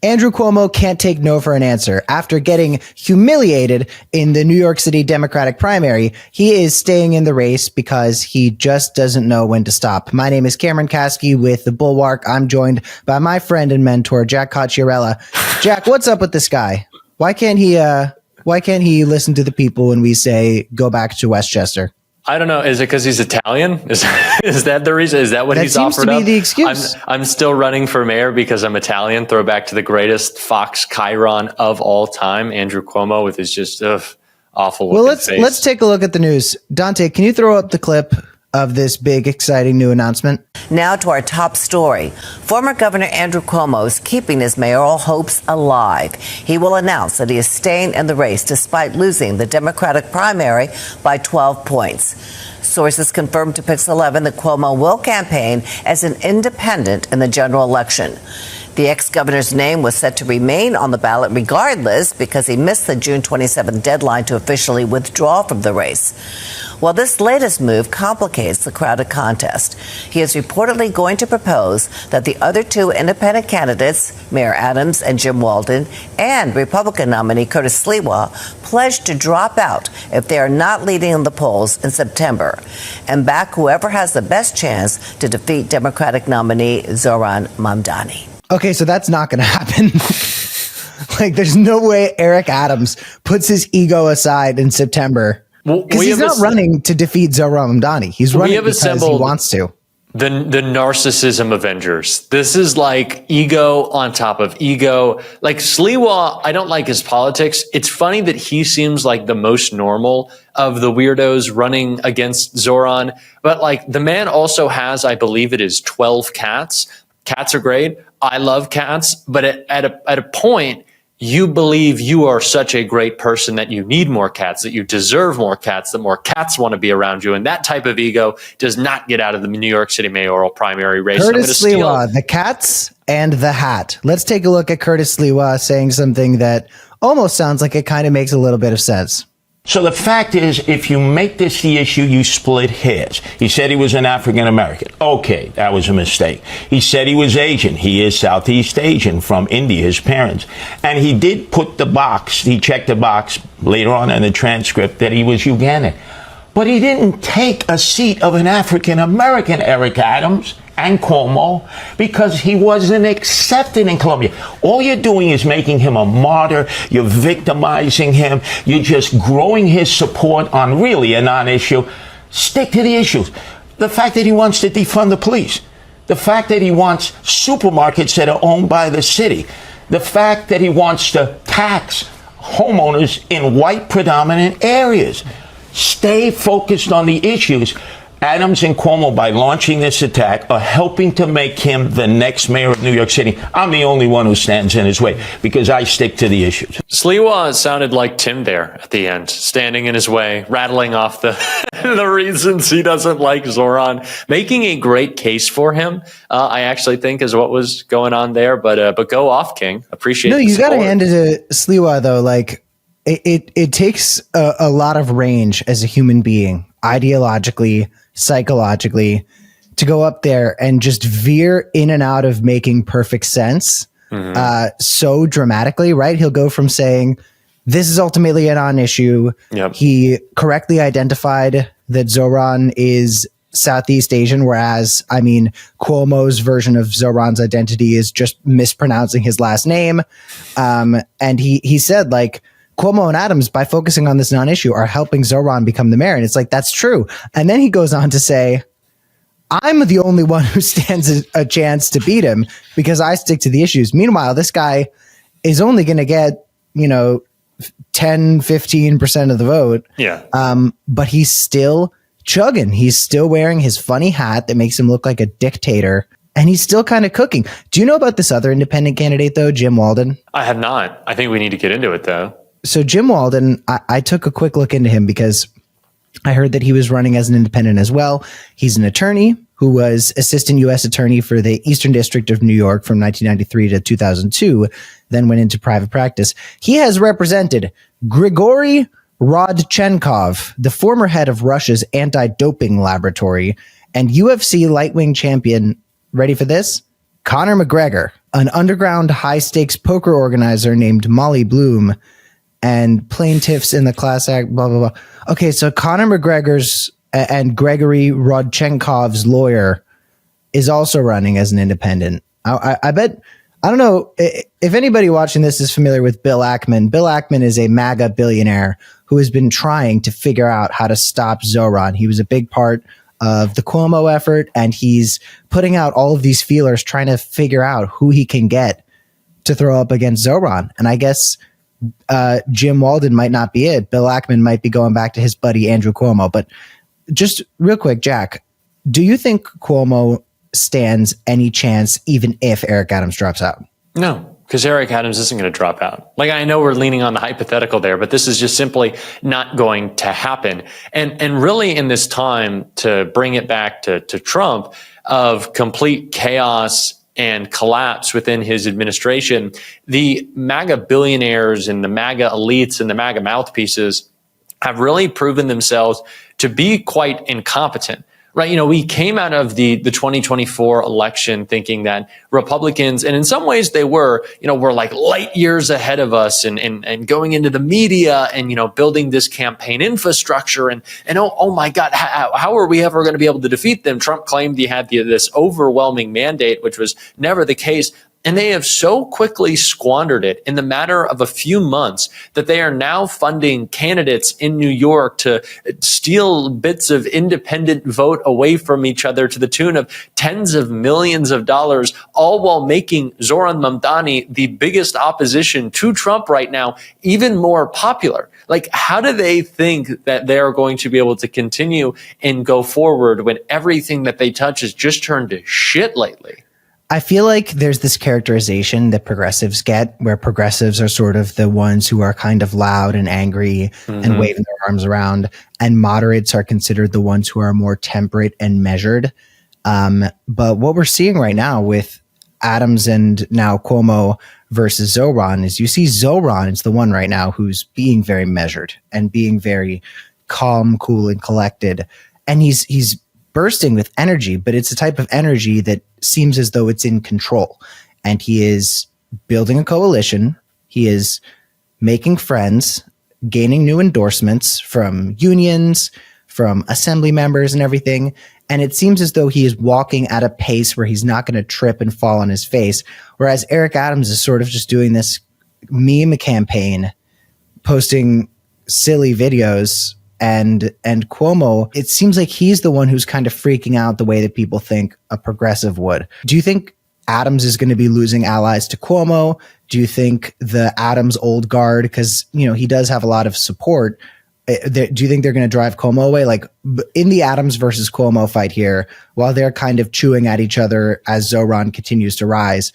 Andrew Cuomo can't take no for an answer. After getting humiliated in the New York City Democratic primary, he is staying in the race because he just doesn't know when to stop. My name is Cameron Kasky with The Bulwark. I'm joined by my friend and mentor, Jack Cocchiarella. Jack, what's up with this guy? Why can't he listen to the people when we say go back to Westchester? I don't know. Is it because he's Italian? Is that the reason? Is that what he's offered up? That seems to be the excuse. I'm still running for mayor because I'm Italian. Throwback to the greatest Fox Chiron of all time, Andrew Cuomo, with his just awful looking face. Let's take a look at the news. Dante, can you throw up the clip of this big, exciting new announcement? Now to our top story. Former Governor Andrew Cuomo is keeping his mayoral hopes alive. He will announce that he is staying in the race despite losing the Democratic primary by 12 points. Sources confirmed to Pix 11 that Cuomo will campaign as an independent in the general election. The ex-governor's name was set to remain on the ballot regardless because he missed the June 27th deadline to officially withdraw from the race. Well, this latest move complicates the crowded contest. He is reportedly going to propose that the other two independent candidates, Mayor Adams and Jim Walden, and Republican nominee Curtis Sliwa, pledge to drop out if they are not leading in the polls in September, and back whoever has the best chance to defeat Democratic nominee Zohran Mamdani. Okay, so that's not going to happen. Like, there's no way Eric Adams puts his ego aside in September. Because he's not running to defeat Zohran Mamdani. He's running because he wants to. The narcissism Avengers. This is like ego on top of ego. Like Sliwa, I don't like his politics. It's funny that he seems like the most normal of the weirdos running against Zoran. But like the man also has, I believe it is 12 cats. Cats are great. I love cats. But at a point, you believe you are such a great person that you need more cats, that you deserve more cats, that more cats want to be around you. And that type of ego does not get out of the New York City mayoral primary race. Curtis Sliwa, the cats and the hat. Let's take a look at Curtis Sliwa saying something that almost sounds like it kind of makes a little bit of sense. So the fact is, if you make this the issue, you split hairs. He said he was an African American. Okay, that was a mistake. He said he was Asian. He is Southeast Asian from India, his parents. And he did put the box, he checked the box later on in the transcript that he was Ugandan. But he didn't take a seat of an African American, Eric Adams and Cuomo, because he wasn't accepted in Colombia. All you're doing is making him a martyr. You're victimizing him. You're just growing his support on really a non-issue. Stick to the issues. The fact that he wants to defund the police. The fact that he wants supermarkets that are owned by the city. The fact that he wants to tax homeowners in white predominant areas. Stay focused on the issues. Adams and Cuomo, by launching this attack, are helping to make him the next mayor of New York City. I'm the only one who stands in his way because I stick to the issues. Sliwa sounded like Tim there at the end, standing in his way, rattling off the the reasons he doesn't like Zoran, making a great case for him. I actually think is what was going on there. But go off, King. Appreciate. No, you got to hand it to Sliwa though. Like it takes a lot of range as a human being, ideologically, psychologically, to go up there and just veer in and out of making perfect sense so dramatically, right? He'll go from saying, this is ultimately a non-issue. Yep. He correctly identified that Zohran is Southeast Asian, whereas, I mean, Cuomo's version of Zohran's identity is just mispronouncing his last name. And he said, like, Cuomo and Adams, by focusing on this non-issue, are helping Zohran become the mayor. And it's like, that's true. And then he goes on to say, I'm the only one who stands a chance to beat him because I stick to the issues. Meanwhile, this guy is only going to get, 10, 15% of the vote. Yeah. But he's still chugging. He's still wearing his funny hat that makes him look like a dictator. And he's still kind of cooking. Do you know about this other independent candidate, though, Jim Walden? I have not. I think we need to get into it, though. So Jim Walden, I took a quick look into him because I heard that he was running as an independent as well. He's an attorney who was assistant U.S. attorney for the Eastern District of New York from 1993 to 2002, then went into private practice. He has represented Grigory Rodchenkov, the former head of Russia's anti-doping laboratory, and UFC lightweight champion, ready for this, Conor McGregor, an underground high-stakes poker organizer named Molly Bloom, and plaintiffs in the class act, blah, blah, blah. Okay, so Conor McGregor's and Gregory Rodchenkov's lawyer is also running as an independent. I bet, I don't know if anybody watching this is familiar with Bill Ackman. Bill Ackman is a MAGA billionaire who has been trying to figure out how to stop Zoran. He was a big part of the Cuomo effort, and he's putting out all of these feelers trying to figure out who he can get to throw up against Zoran. And I guess Jim Walden might not be it. Bill Ackman might be going back to his buddy Andrew Cuomo. But just real quick, Jack, do you think Cuomo stands any chance even if Eric Adams drops out? No, because Eric Adams isn't going to drop out. Like, I know we're leaning on the hypothetical there, but this is just simply not going to happen. And really in this time, to bring it back to Trump, of complete chaos and collapse within his administration, the MAGA billionaires and the MAGA elites and the MAGA mouthpieces have really proven themselves to be quite incompetent. Right. We came out of the 2024 election thinking that Republicans, and in some ways they were like light years ahead of us and going into the media and, building this campaign infrastructure. And oh my God, how are we ever going to be able to defeat them? Trump claimed he had this overwhelming mandate, which was never the case. And they have so quickly squandered it in the matter of a few months that they are now funding candidates in New York to steal bits of independent vote away from each other to the tune of tens of millions of dollars, all while making Zoran Mamdani, the biggest opposition to Trump right now, even more popular. Like, how do they think that they are going to be able to continue and go forward when everything that they touch has just turned to shit lately? I feel like there's this characterization that progressives get, where progressives are sort of the ones who are kind of loud and angry and waving their arms around, and moderates are considered the ones who are more temperate and measured. But what we're seeing right now with Adams and now Cuomo versus Zoran is you see Zoran is the one right now who's being very measured and being very calm, cool, and collected. And he's bursting with energy, but it's a type of energy that seems as though it's in control. And he is building a coalition. He is making friends, gaining new endorsements from unions, from assembly members and everything. And it seems as though he is walking at a pace where he's not going to trip and fall on his face. Whereas Eric Adams is sort of just doing this meme campaign, posting silly videos. And Cuomo, it seems like he's the one who's kind of freaking out the way that people think a progressive would. Do you think Adams is going to be losing allies to Cuomo? Do you think the Adams old guard, because, he does have a lot of support, do you think they're going to drive Cuomo away? Like, in the Adams versus Cuomo fight here, while they're kind of chewing at each other as Zoran continues to rise,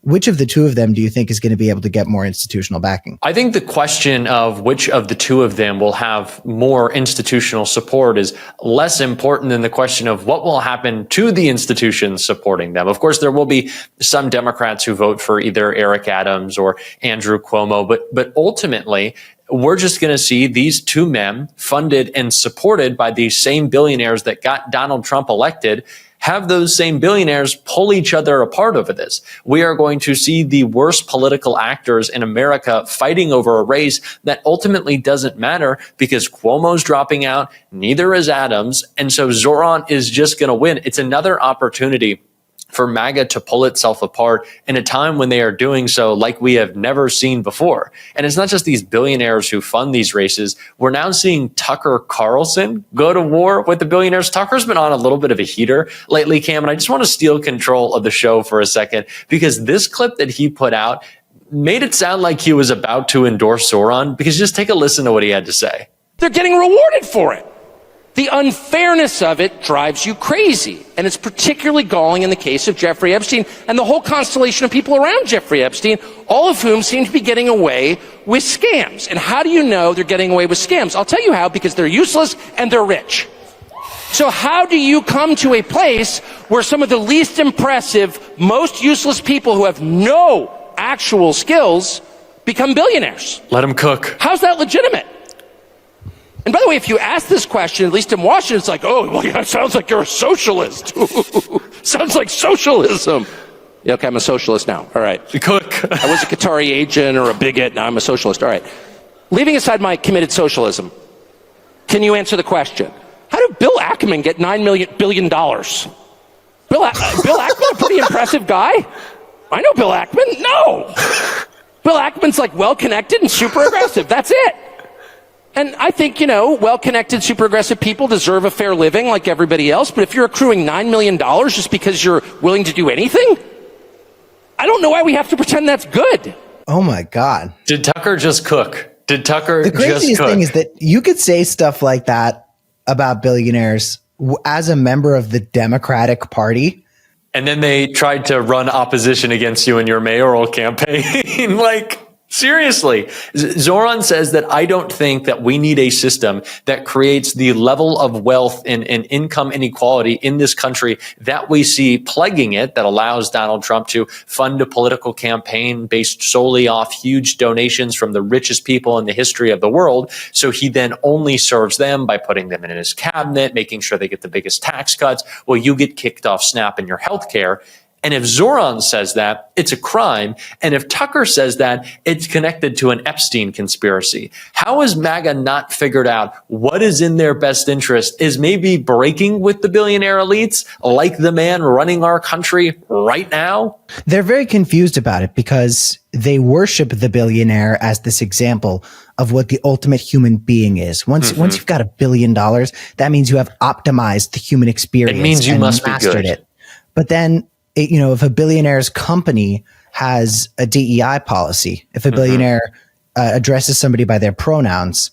which of the two of them do you think is going to be able to get more institutional backing? I think the question of which of the two of them will have more institutional support is less important than the question of what will happen to the institutions supporting them. Of course, there will be some Democrats who vote for either Eric Adams or Andrew Cuomo, but ultimately, we're just going to see these two men funded and supported by these same billionaires that got Donald Trump elected, have those same billionaires pull each other apart over this. We are going to see the worst political actors in America fighting over a race that ultimately doesn't matter because Cuomo's dropping out, neither is Adams, and so Zoran is just going to win. It's another opportunity for MAGA to pull itself apart in a time when they are doing so like we have never seen before. And it's not just these billionaires who fund these races. We're now seeing Tucker Carlson go to war with the billionaires. Tucker's been on a little bit of a heater lately, Cam, and I just want to steal control of the show for a second because this clip that he put out made it sound like he was about to endorse Zoran, because just take a listen to what he had to say. They're getting rewarded for it. The unfairness of it drives you crazy. And it's particularly galling in the case of Jeffrey Epstein and the whole constellation of people around Jeffrey Epstein, all of whom seem to be getting away with scams. And how do you know they're getting away with scams? I'll tell you how, because they're useless and they're rich. So how do you come to a place where some of the least impressive, most useless people who have no actual skills become billionaires? Let them cook. How's that legitimate? And by the way, if you ask this question, at least in Washington, it's like, oh, well, yeah, it sounds like you're a socialist. Sounds like socialism. Yeah, okay, I'm a socialist now. All right. Cook. I was a Qatari agent or a bigot, now I'm a socialist. All right. Leaving aside my committed socialism, can you answer the question? How did Bill Ackman get $9 billion? Bill Ackman, a pretty impressive guy. I know Bill Ackman. No. Bill Ackman's like well-connected and super aggressive. That's it. And I think, well-connected, super aggressive people deserve a fair living like everybody else. But if you're accruing $9 million just because you're willing to do anything, I don't know why we have to pretend that's good. Oh my God. Did Tucker just cook? Did Tucker The just craziest cook? thing is that you could say stuff like that about billionaires as a member of the Democratic Party. And then they tried to run opposition against you in your mayoral campaign. Like, seriously. Zoran says that I don't think that we need a system that creates the level of wealth and income inequality in this country that we see plaguing it, that allows Donald Trump to fund a political campaign based solely off huge donations from the richest people in the history of the world. So he then only serves them by putting them in his cabinet, making sure they get the biggest tax cuts. Well, you get kicked off SNAP in your health care. And if Zoran says that, it's a crime. And if Tucker says that, it's connected to an Epstein conspiracy. How has MAGA not figured out what is in their best interest? Is maybe breaking with the billionaire elites, like the man running our country right now? They're very confused about it because they worship the billionaire as this example of what the ultimate human being is. Once you've got $1 billion, that means you have optimized the human experience. It means you and must be mastered good. it. But then, if a billionaire's company has a DEI policy, if a billionaire addresses somebody by their pronouns,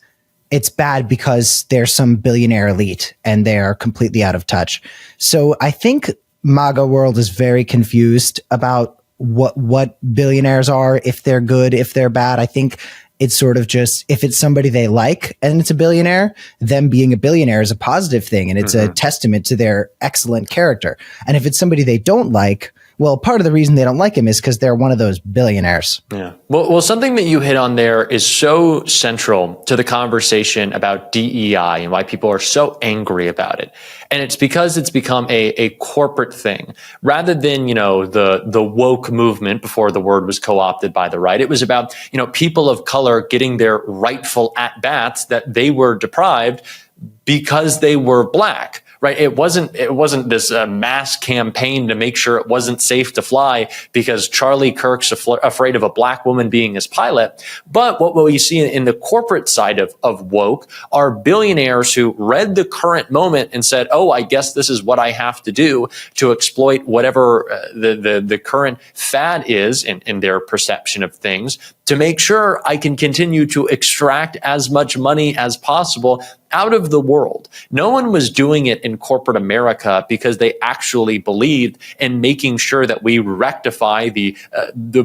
it's bad because they're some billionaire elite and they're completely out of touch. So I think MAGA world is very confused about what billionaires are, if they're good, if they're bad. I think it's sort of just, if it's somebody they like and it's a billionaire, them being a billionaire is a positive thing. And it's a testament to their excellent character. And if it's somebody they don't like, well, part of the reason they don't like him is because they're one of those billionaires. Yeah. Well, something that you hit on there is so central to the conversation about DEI and why people are so angry about it. And it's because it's become a corporate thing rather than, the woke movement before the word was co-opted by the right. It was about, people of color getting their rightful at-bats that they were deprived because they were black. Right. It wasn't this mass campaign to make sure it wasn't safe to fly because Charlie Kirk's afraid of a black woman being his pilot. But what we see in the corporate side of woke are billionaires who read the current moment and said, oh, I guess this is what I have to do to exploit whatever the current fad is in their perception of things to make sure I can continue to extract as much money as possible out of the world. No one was doing it in corporate America because they actually believed in making sure that we rectify the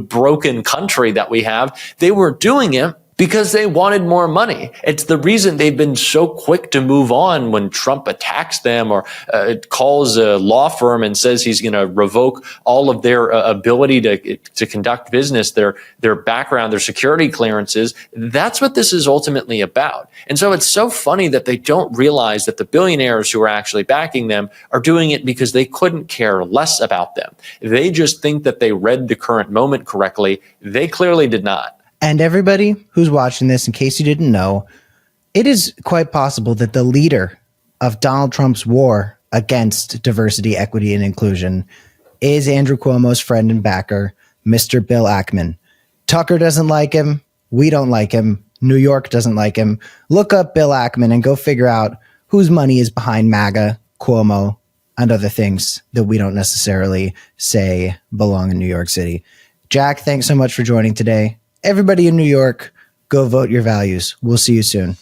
broken country that we have. They were doing it because they wanted more money. It's the reason they've been so quick to move on when Trump attacks them or calls a law firm and says he's going to revoke all of their ability to conduct business, their background, their security clearances. That's what this is ultimately about. And so it's so funny that they don't realize that the billionaires who are actually backing them are doing it because they couldn't care less about them. They just think that they read the current moment correctly. They clearly did not. And everybody who's watching this, in case you didn't know, it is quite possible that the leader of Donald Trump's war against diversity, equity, and inclusion is Andrew Cuomo's friend and backer, Mr. Bill Ackman. Tucker doesn't like him. We don't like him. New York doesn't like him. Look up Bill Ackman and go figure out whose money is behind MAGA, Cuomo, and other things that we don't necessarily say belong in New York City. Jack, thanks so much for joining today. Everybody in New York, go vote your values. We'll see you soon.